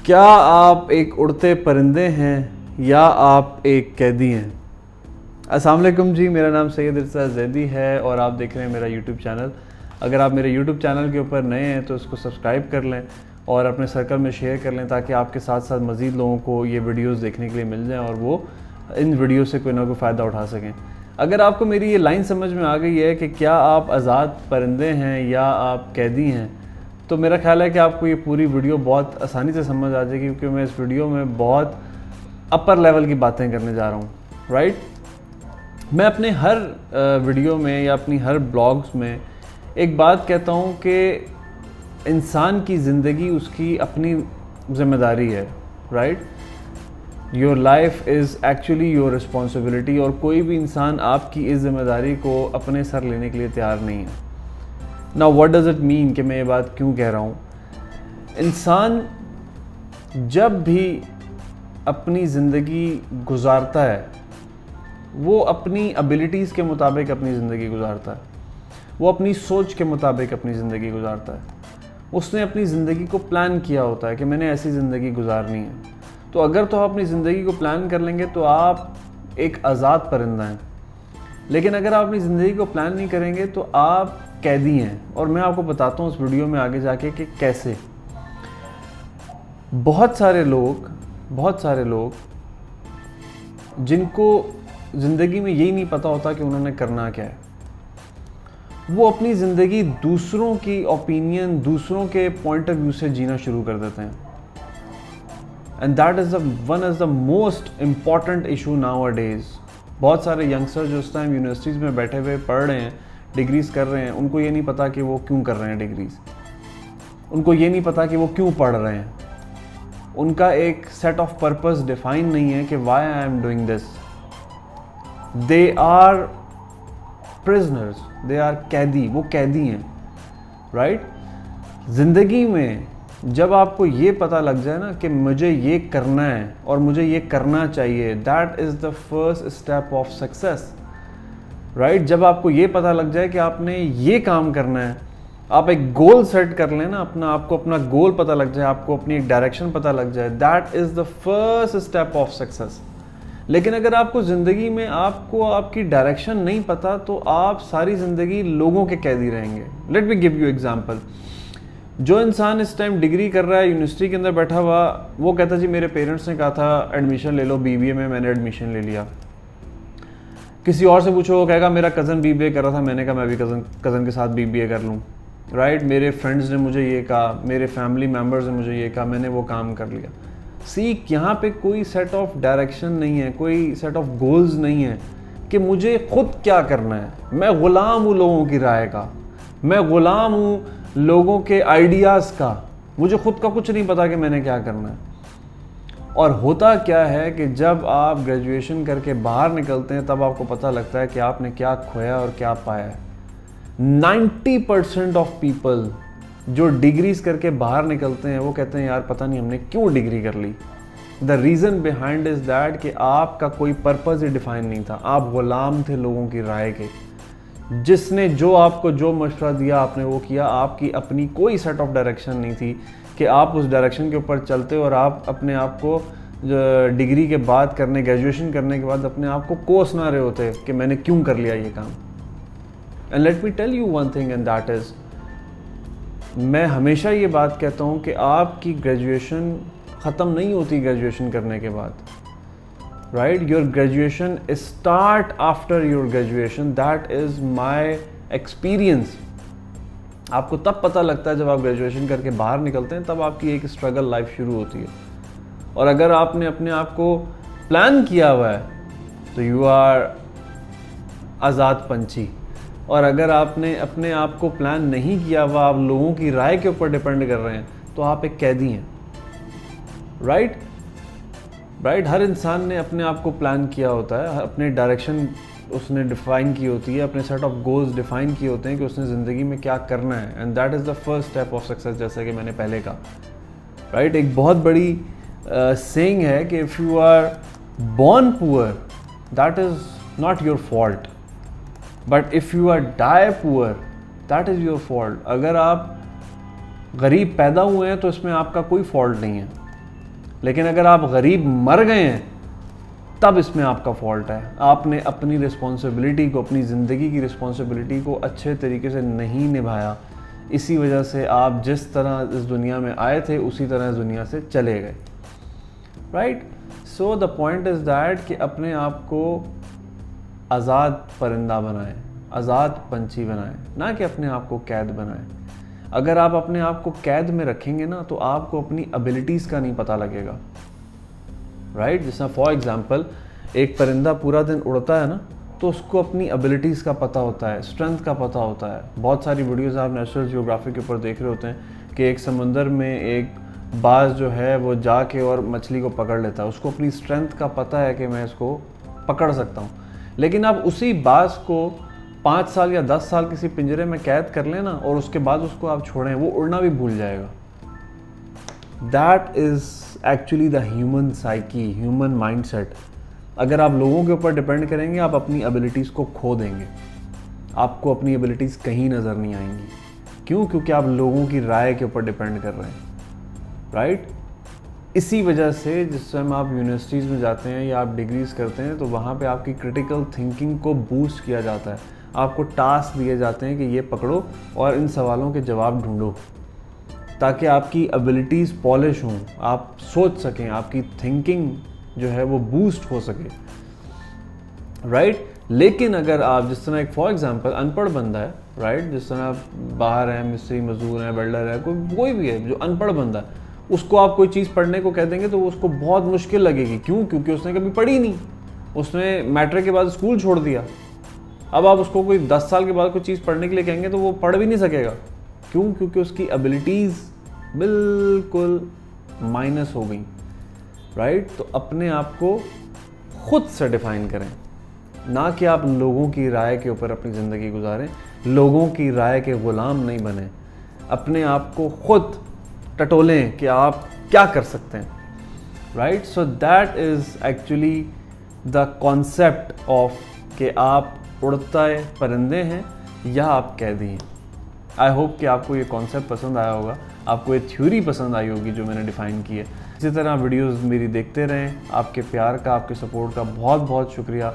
क्या आप एक उड़ते परिंदे हैं या आप एक कैदी हैं? अस्सलाम वालेकुम जी, मेरा नाम सैयद इरशाद ज़ैदी है और आप देख रहे हैं मेरा यूट्यूब चैनल। अगर आप मेरे यूट्यूब चैनल के ऊपर नए हैं तो इसको सब्सक्राइब कर लें और अपने सर्कल में शेयर कर लें ताकि आपके साथ साथ मज़ीद लोगों को ये वीडियोस देखने के लिए मिल जाएं और वो इन वीडियो से कोई ना कोई फ़ायदा उठा सकें। अगर आपको मेरी ये लाइन समझ में आ गई है कि क्या आप आज़ाद परिंदे हैं या आप कैदी हैं, तो मेरा ख्याल है कि आपको ये पूरी वीडियो बहुत आसानी से समझ आ जाएगी, क्योंकि मैं इस वीडियो में बहुत अपर लेवल की बातें करने जा रहा हूँ। राइट, मैं अपने हर वीडियो में या अपनी हर ब्लॉग्स में एक बात कहता हूँ कि इंसान की ज़िंदगी उसकी अपनी ज़िम्मेदारी है। Right, your life is actually your responsibility और कोई भी इंसान आपकी इस ज़िम्मेदारी को अपने सर लेने के लिए तैयार नहीं है। Now what does it mean कि मैं ये बात क्यों कह रहा हूँ? इंसान जब भी अपनी ज़िंदगी गुजारता है वो अपनी एबिलिटीज़ के मुताबिक अपनी ज़िंदगी गुजारता है, वो अपनी सोच के मुताबिक अपनी ज़िंदगी गुजारता है। उसने अपनी ज़िंदगी को प्लान किया होता है कि मैंने ऐसी ज़िंदगी गुजारनी है। तो अगर तो आप अपनी ज़िंदगी को प्लान कर लेंगे तो आप एक आज़ाद परिंदा हैं, लेकिन अगर आप अपनी ज़िंदगी को प्लान नहीं करेंगे तो आप कैदी हैं। और मैं आपको बताता हूँ इस वीडियो में आगे जाके कि कैसे। बहुत सारे लोग जिनको ज़िंदगी में यही नहीं पता होता कि उन्होंने करना क्या है, वो अपनी ज़िंदगी दूसरों की ओपिनियन, दूसरों के पॉइंट ऑफ व्यू से जीना शुरू कर देते हैं। And that is one is the most important issue now a days. बहुत सारे यंगस्टर जो उस टाइम यूनिवर्सिटीज़ में बैठे हुए पढ़ रहे हैं, डिग्रीज़ कर रहे हैं, उनको ये नहीं पता कि वो क्यों कर रहे हैं डिग्रीज़, उनको ये नहीं पता कि वो क्यों पढ़ रहे हैं। उनका एक सेट ऑफ पर्पस डिफाइन नहीं है कि why I am doing this. They are prisoners, they are कैदी, वो कैदी हैं। राइट, ज़िंदगी में जब आपको ये पता लग जाए ना कि मुझे ये करना है और मुझे ये करना चाहिए, that is the first step of success. Right, जब आपको ये पता लग जाए कि आपने ये काम करना है, आप एक गोल सेट कर लें ना आपको अपना गोल पता लग जाए, आपको अपनी एक डायरेक्शन पता लग जाए, that is the first step of success. लेकिन अगर आपको ज़िंदगी में आपको आपकी डायरेक्शन नहीं पता तो आप सारी ज़िंदगी लोगों के कैदी रहेंगे। Let me give you example. जो इंसान इस टाइम डिग्री कर रहा है, यूनिवर्सिटी के अंदर बैठा हुआ, वो कहता जी मेरे पेरेंट्स ने कहा था एडमिशन ले लो बीबीए में, मैंने एडमिशन ले लिया। किसी और से पूछो, वो कहेगा मेरा कज़न बीबीए कर रहा था, मैंने कहा मैं भी कज़न के साथ बीबीए कर लूँ। राइट, मेरे फ्रेंड्स ने मुझे ये कहा, मेरे फैमिली मेम्बर्स ने मुझे ये कहा, मैंने वो काम कर लिया। सीख, यहाँ पे कोई सेट ऑफ डायरेक्शन नहीं है, कोई सेट ऑफ गोल्स नहीं है कि मुझे खुद क्या करना है। मैं ग़ुलाम हूँ लोगों की राय का, मैं ग़ुलाम हूँ लोगों के आइडियाज़ का, मुझे खुद का कुछ नहीं पता कि मैंने क्या करना है। और होता क्या है कि जब आप ग्रेजुएशन करके बाहर निकलते हैं तब आपको पता लगता है कि आपने क्या खोया और क्या पाया है। 90% ऑफ पीपल जो डिग्रीज करके बाहर निकलते हैं वो कहते हैं यार पता नहीं हमने क्यों डिग्री कर ली। The reason behind is that कि आपका कोई पर्पज़ ही डिफाइन नहीं था, आप ग़ुलाम थे लोगों की राय के। जिसने जो आपको जो मशवरा दिया आपने वो किया, आपकी अपनी कोई सेट ऑफ डायरेक्शन नहीं थी कि आप उस डायरेक्शन के ऊपर चलते और आप अपने आप को डिग्री के बाद ग्रेजुएशन करने के बाद अपने आप को कोस ना रहे होते कि मैंने क्यों कर लिया ये काम। And let me tell you one thing and that is, मैं हमेशा ये बात कहता हूँ कि आपकी ग्रेजुएशन ख़त्म नहीं होती ग्रेजुएशन करने के बाद। Right, your graduation start after your graduation, that is my experience. आपको तब पता लगता है जब आप ग्रेजुएशन करके बाहर निकलते हैं, तब आपकी एक स्ट्रगल लाइफ शुरू होती है। और अगर आपने अपने आप को प्लान किया हुआ है तो यू आर आज़ाद पंछी, और अगर आपने अपने आप को प्लान नहीं किया हुआ, आप लोगों की राय के ऊपर डिपेंड कर रहे हैं, तो आप एक कैदी हैं। राइट, हर इंसान ने अपने आप को प्लान किया होता है, अपने डायरेक्शन उसने डिफ़ाइन की होती है, अपने सेट ऑफ गोल्स डिफ़ाइन किए होते हैं कि उसने ज़िंदगी में क्या करना है। And that is the first step of success, जैसा कि मैंने पहले कहा। राइट, एक बहुत बड़ी सेइंग है कि if you are born poor that is not your fault, but if you are die poor that is your fault. अगर आप गरीब पैदा हुए हैं तो इसमें आपका कोई फॉल्ट नहीं है। लेकिन अगर आप गरीब मर गए हैं तब इसमें आपका फॉल्ट है। आपने अपनी रिस्पॉन्सिबिलिटी को, अपनी ज़िंदगी की रिस्पॉन्सिबिलिटी को अच्छे तरीके से नहीं निभाया। इसी वजह से आप जिस तरह इस दुनिया में आए थे उसी तरह इस दुनिया से चले गए, right. So the point is that कि अपने आप को आज़ाद परिंदा बनाएं, आज़ाद पंछी बनाएं, ना कि अपने आप को कैद बनाएं। अगर आप अपने आप को कैद में रखेंगे ना तो आपको अपनी एबिलिटीज़ का नहीं पता लगेगा, राइट। जैसा फॉर एग्जांपल एक परिंदा पूरा दिन उड़ता है ना तो उसको अपनी एबिलिटीज़ का पता होता है, स्ट्रेंथ का पता होता है। बहुत सारी वीडियोस आप नेशनल जियोग्राफी के ऊपर देख रहे होते हैं कि एक समंदर में एक बाज जो है वो जाके और मछली को पकड़ लेता है। उसको अपनी स्ट्रेंथ का पता है कि मैं इसको पकड़ सकता हूँ। लेकिन आप उसी बाज को 5 साल या 10 साल किसी पिंजरे में कैद कर लेना और उसके बाद उसको आप छोड़ें, वो उड़ना भी भूल जाएगा। That is actually the human psyche, human mindset. अगर आप लोगों के ऊपर डिपेंड करेंगे आप अपनी एबिलिटीज़ को खो देंगे, आपको अपनी एबिलिटीज़ कहीं नज़र नहीं आएंगी। क्यों? क्योंकि आप लोगों की राय के ऊपर डिपेंड कर रहे हैं, राइट। इसी वजह से जिस टाइम आप यूनिवर्सिटीज़ में जाते हैं या आप डिग्रीज़ करते हैं तो वहाँ पे आपकी क्रिटिकल थिंकिंग को बूस्ट किया जाता है। आपको टास्क दिए जाते हैं कि ये पकड़ो और इन सवालों के जवाब ढूंढो, ताकि आपकी एबिलिटीज़ पॉलिश हों, आप सोच सकें, आपकी थिंकिंग जो है वो बूस्ट हो सके, राइट। लेकिन अगर आप जिस तरह एक फॉर एग्जांपल अनपढ़ बंदा है, राइट, जिस तरह आप बाहर हैं, मिस्त्री मजदूर हैं, वेल्डर है, कोई भी है जो अनपढ़ बंदा है, उसको आप कोई चीज़ पढ़ने को कह देंगे तो उसको बहुत मुश्किल लगेगी। क्यों? क्योंकि उसने कभी पढ़ी नहीं, उसने मैट्रिक के बाद स्कूल छोड़ दिया। अब आप उसको कोई 10 साल के बाद कोई चीज़ पढ़ने के लिए कहेंगे तो वो पढ़ भी नहीं सकेगा। क्यों? क्योंकि उसकी एबिलिटीज़ बिल्कुल माइनस हो गई, राइट। तो अपने आप को खुद से डिफाइन करें, ना कि आप लोगों की राय के ऊपर अपनी ज़िंदगी गुजारें। लोगों की राय के ग़ुलाम नहीं बने, अपने आप को खुद टटोलें कि आप क्या कर सकते हैं, right. So that is actually the concept of कि आप उड़ते परिंदे हैं या आप कैदी हैं। आई होप कि आपको ये कॉन्सेप्ट पसंद आया होगा, आपको ये थ्योरी पसंद आई होगी जो मैंने डिफ़ाइन की है। इसी तरह वीडियोस मेरी देखते रहें। आपके प्यार का, आपके सपोर्ट का बहुत बहुत शुक्रिया।